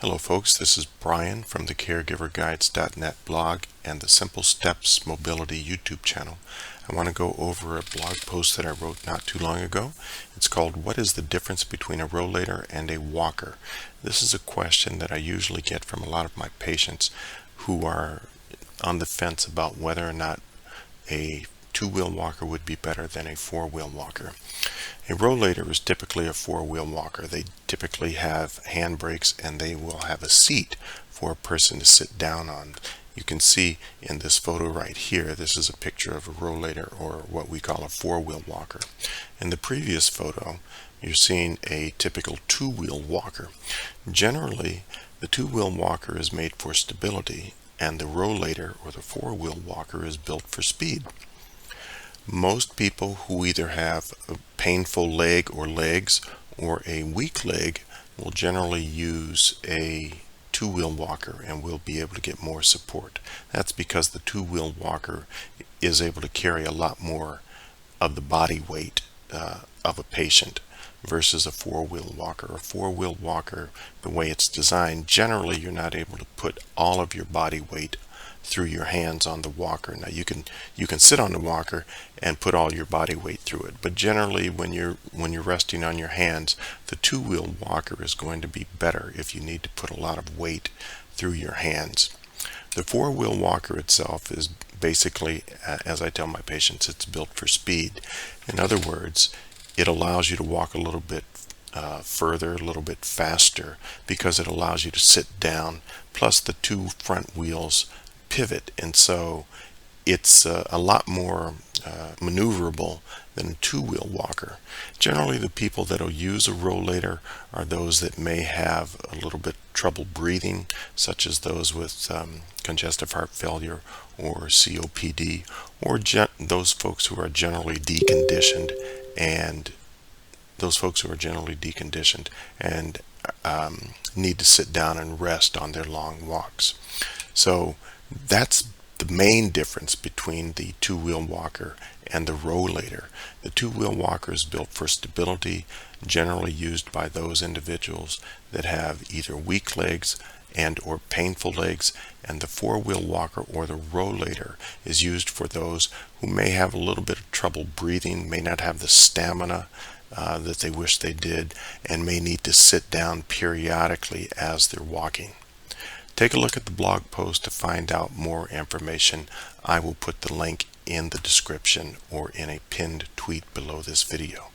Hello folks, this is Brian from the caregiverguides.net blog and the Simple Steps Mobility YouTube channel. I want to go over a blog post that I wrote not too long ago. It's called "What is the difference between a rollator and a walker?" This is a question that I usually get from a lot of my patients who are on the fence about whether or not a two-wheel walker would be better than a four-wheel walker. A rollator is typically a four-wheel walker. They typically have handbrakes and they will have a seat for a person to sit down on. You can see in this photo right here, this is a picture of a rollator, or what we call a four-wheel walker. In the previous photo, you're seeing a typical two-wheel walker. Generally, the two-wheel walker is made for stability and the rollator, or the four-wheel walker, is built for speed. Most people who either have a painful leg or legs or a weak leg will generally use a two-wheel walker and will be able to get more support. That's because the two-wheel walker is able to carry a lot more of the body weight of a patient versus a four-wheel walker. A four-wheel walker, the way it's designed, generally you're not able to put all of your body weight through your hands on the walker. Now you can sit on the walker and put all your body weight through it, but generally when you're resting on your hands, the two-wheel walker is going to be better if you need to put a lot of weight through your hands. The four-wheel walker itself is basically, as I tell my patients, it's built for speed. In other words, it allows you to walk a little bit further, a little bit faster, because it allows you to sit down, plus the two front wheels pivot, and so it's a lot more maneuverable than a two-wheel walker. Generally, the people that will use a rollator are those that may have a little bit trouble breathing, such as those with congestive heart failure or COPD, or those folks who are generally deconditioned and need to sit down and rest on their long walks. So that's the main difference between the two-wheel walker and the rollator. The two-wheel walker is built for stability, generally used by those individuals that have either weak legs and or painful legs, and the four-wheel walker, or the rollator, is used for those who may have a little bit of trouble breathing, may not have the stamina that they wish they did, and may need to sit down periodically as they're walking. Take a look at the blog post to find out more information. I will put the link in the description or in a pinned tweet below this video.